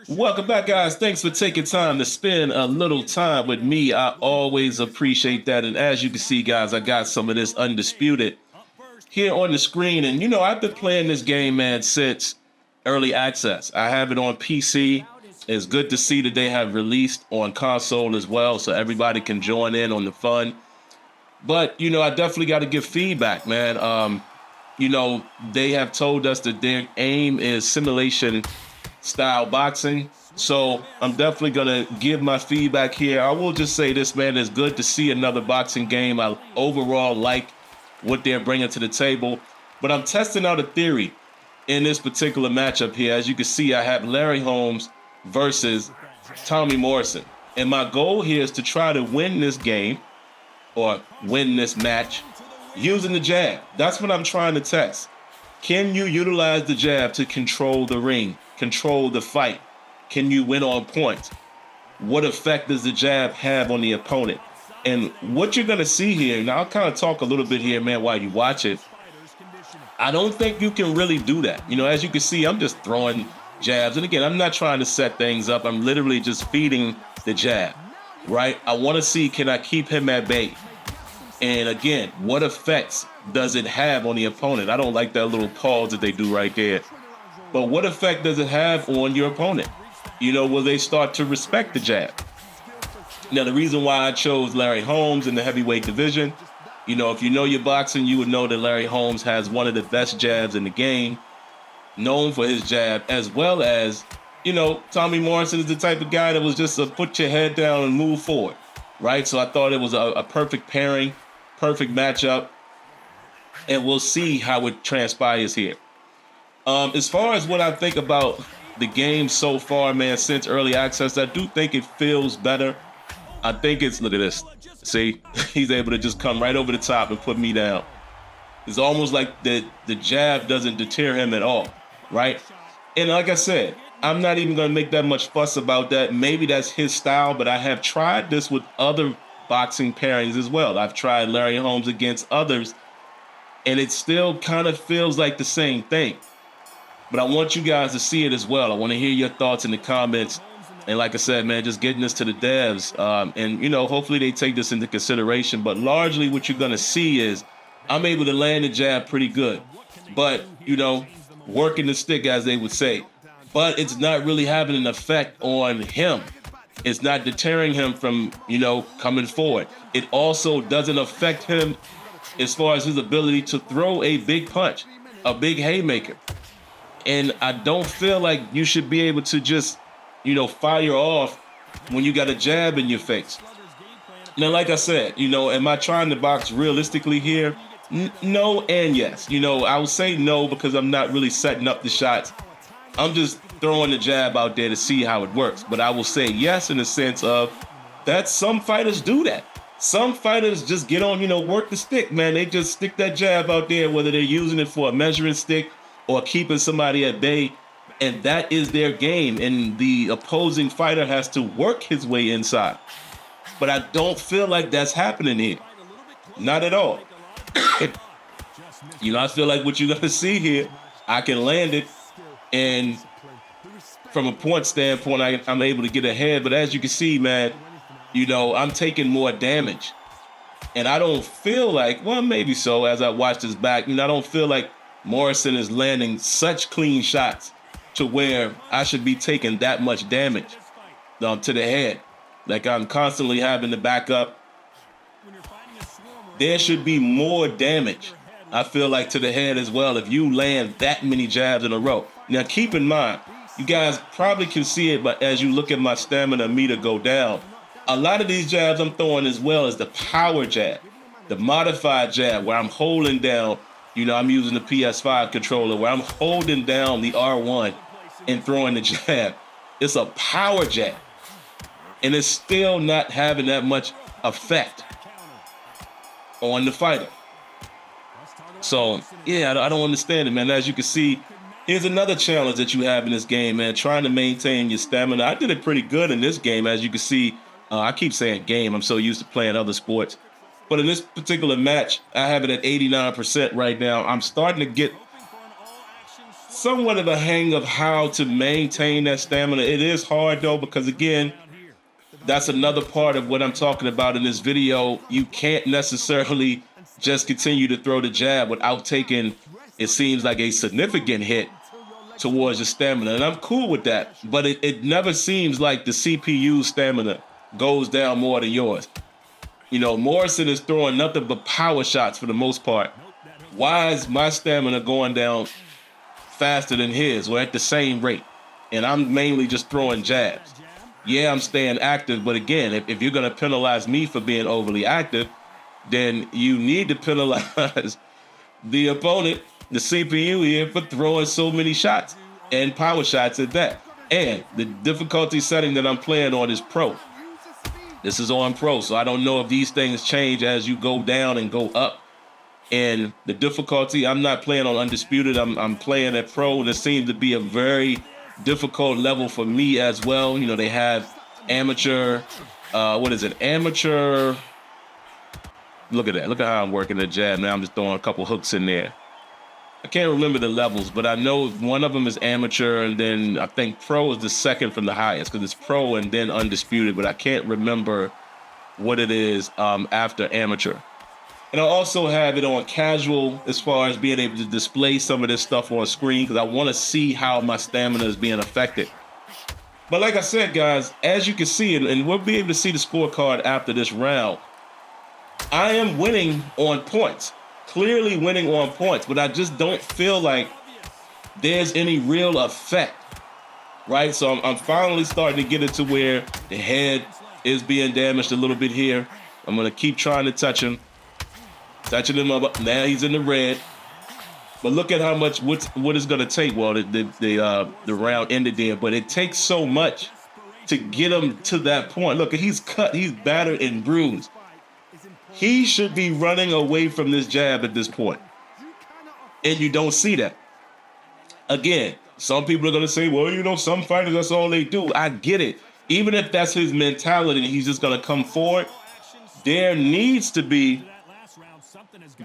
Welcome back, guys. Thanks for taking time to spend a little time with me. I always appreciate that. And as you can see, guys, I got some of this Undisputed here on the screen. And, I've been playing this game, man, since early access. I have it on PC. It's good to see that they have released on console as well, so everybody can join in on the fun. But, I definitely got to give feedback, man. They have told us that their aim is simulation style boxing. So I'm definitely going to give my feedback here. I will just say this, man, it's good to see another boxing game. I overall like what they're bringing to the table. But I'm testing out a theory in this particular matchup here. As you can see, I have Larry Holmes versus Tommy Morrison. And my goal here is to try to win this game or win this match using the jab. That's what I'm trying to test. Can you utilize the jab to control the ring, control the fight? Can you win on points? What effect does the jab have on the opponent? And what you're going to see here, now I'll kind of talk a little bit here, man, while you watch it. I don't think you can really do that. As you can see, I'm just throwing jabs. And again, I'm not trying to set things up. I'm literally just feeding the jab, right? I want to see, can I keep him at bay? And again, what effects does it have on the opponent? I don't like that little pause that they do right there. But what effect does it have on your opponent? Will they start to respect the jab? Now, the reason why I chose Larry Holmes in the heavyweight division, if you know your boxing, you would know that Larry Holmes has one of the best jabs in the game, known for his jab, as well as, Tommy Morrison is the type of guy that was just a put your head down and move forward, right? So I thought it was a perfect pairing, perfect matchup, and we'll see how it transpires here. As far as what I think about the game so far, man, since early access, I do think it feels better. I think it's, look at this. See, he's able to just come right over the top and put me down. It's almost like the jab doesn't deter him at all, right? And like I said, I'm not even going to make that much fuss about that. Maybe that's his style, but I have tried this with other boxing pairings as well. I've tried Larry Holmes against others, and it still kind of feels like the same thing. But I want you guys to see it as well. I want to hear your thoughts in the comments. And like I said, man, just getting this to the devs. And, hopefully they take this into consideration. But largely what you're going to see is I'm able to land the jab pretty good. But, working the stick, as they would say. But it's not really having an effect on him. It's not deterring him from, coming forward. It also doesn't affect him as far as his ability to throw a big punch, a big haymaker. And I don't feel like you should be able to just, fire off when you got a jab in your face. Now, like I said, am I trying to box realistically here? No and yes. I would say no because I'm not really setting up the shots. I'm just throwing the jab out there to see how it works. But I will say yes in the sense of that some fighters do that. Some fighters just get on, work the stick, man. They just stick that jab out there, whether they're using it for a measuring stick or keeping somebody at bay. And that is their game. And the opposing fighter has to work his way inside. But I don't feel like that's happening here. Not at all. I feel like what you're going to see here, I can land it. And from a point standpoint, I'm able to get ahead. But as you can see, man, I'm taking more damage. And I don't feel like, well, maybe so as I watch this back, I don't feel like Morrison is landing such clean shots to where I should be taking that much damage to the head. Like I'm constantly having to back up. There should be more damage, I feel like, to the head as well if you land that many jabs in a row. Now, keep in mind, you guys probably can see it, but as you look at my stamina meter go down, a lot of these jabs I'm throwing as well as the power jab, the modified jab, where I'm holding down, I'm using the PS5 controller, where I'm holding down the R1 and throwing the jab. It's a power jab. And it's still not having that much effect on the fighter. So, yeah, I don't understand it, man. As you can see, here's another challenge that you have in this game, man, trying to maintain your stamina. I did it pretty good in this game, as you can see. I keep saying game. I'm so used to playing other sports. But in this particular match, I have it at 89% right now. I'm starting to get somewhat of a hang of how to maintain that stamina. It is hard though, because again, that's another part of what I'm talking about in this video. You can't necessarily just continue to throw the jab without taking, it seems like, a significant hit towards your stamina. And I'm cool with that, but it never seems like the CPU stamina goes down more than yours. You know, Morrison is throwing nothing but power shots for the most part. Why is my stamina going down faster than his, or at the same rate? And I'm mainly just throwing jabs. Yeah, I'm staying active, but again, if you're going to penalize me for being overly active, then you need to penalize the opponent, the CPU here, for throwing so many shots, and power shots at that. And the difficulty setting that I'm playing on is pro. This is on pro, so I don't know if these things change as you go down and go up. And the difficulty, I'm not playing on Undisputed, I'm playing at pro, and it seems to be a very difficult level for me as well. You know, they have amateur, amateur. Look at that, look at how I'm working the jab. Now I'm just throwing a couple hooks in there. I can't remember the levels, but I know one of them is amateur, and then I think pro is the second from the highest, because it's pro and then Undisputed, but I can't remember what it is after amateur. And I also have it on casual as far as being able to display some of this stuff on screen, because I want to see how my stamina is being affected. But like I said, guys, as you can see, and we'll be able to see the scorecard after this round, I am winning on points. Clearly winning on points, but I just don't feel like there's any real effect, right? So I'm finally starting to get it to where the head is being damaged a little bit here. I'm going to keep trying to touch him. Touching him up. Now he's in the red. But look at how much, what it's going to take. Well, the round ended there, but it takes so much to get him to that point. Look, he's cut, he's battered and bruised. He should be running away from this jab at this point. And you don't see that. Again, some people are going to say, well, you know, some fighters, that's all they do. I get it. Even if that's his mentality and he's just going to come forward, there needs to be,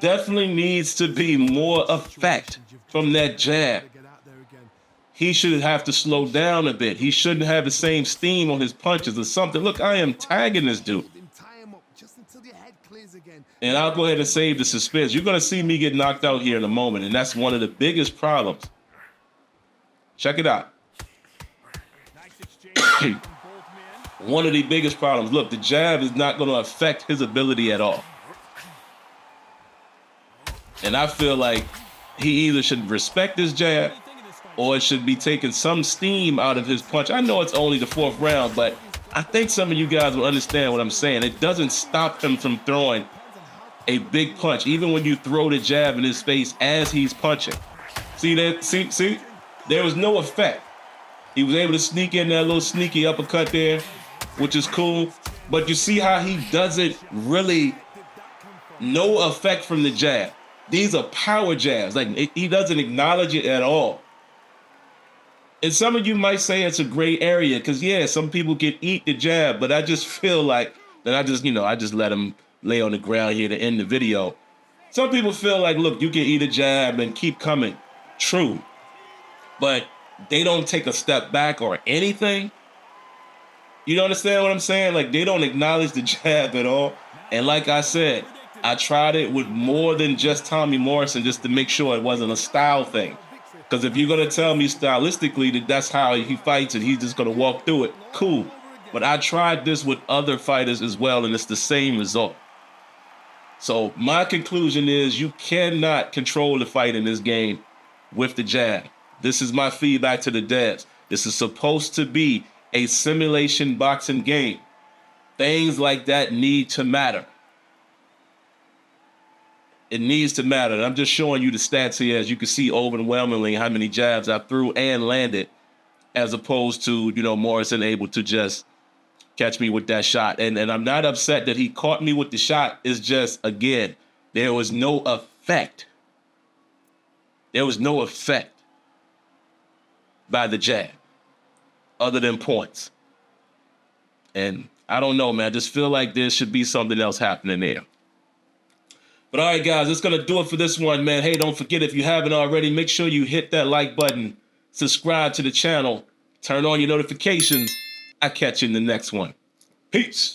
definitely needs to be more effect from that jab. He should have to slow down a bit. He shouldn't have the same steam on his punches or something. Look, I am tagging this dude. And I'll go ahead and save the suspense. You're going to see me get knocked out here in a moment, and that's one of the biggest problems. Check it out. One of the biggest problems. Look, the jab is not going to affect his ability at all. And I feel like he either should respect this jab or it should be taking some steam out of his punch. I know it's only the fourth round, but I think some of you guys will understand what I'm saying. It doesn't stop him from throwing a big punch, even when you throw the jab in his face as he's punching. See that? See? There was no effect. He was able to sneak in that little sneaky uppercut there, which is cool. But you see how he doesn't really, no effect from the jab. These are power jabs. Like, he doesn't acknowledge it at all. And some of you might say it's a gray area, because yeah, some people can eat the jab, but I just feel like that I just let him lay on the ground here to end the video. Some people feel like, look, you can eat a jab and keep coming. True. But they don't take a step back or anything. You understand what I'm saying? Like, they don't acknowledge the jab at all. And like I said, I tried it with more than just Tommy Morrison just to make sure it wasn't a style thing. Because if you're going to tell me stylistically that that's how he fights and he's just going to walk through it, cool. But I tried this with other fighters as well, and it's the same result. So my conclusion is you cannot control the fight in this game with the jab. This is my feedback to the devs. This is supposed to be a simulation boxing game. Things like that need to matter. It needs to matter. And I'm just showing you the stats here. As you can see overwhelmingly how many jabs I threw and landed, as opposed to, Morrison able to just catch me with that shot. And I'm not upset that he caught me with the shot. It's just, again, there was no effect. There was no effect by the jab other than points. And I don't know, man. I just feel like there should be something else happening there. But all right, guys, it's going to do it for this one, man. Hey, don't forget, if you haven't already, make sure you hit that like button, subscribe to the channel, turn on your notifications. I'll catch you in the next one. Peace.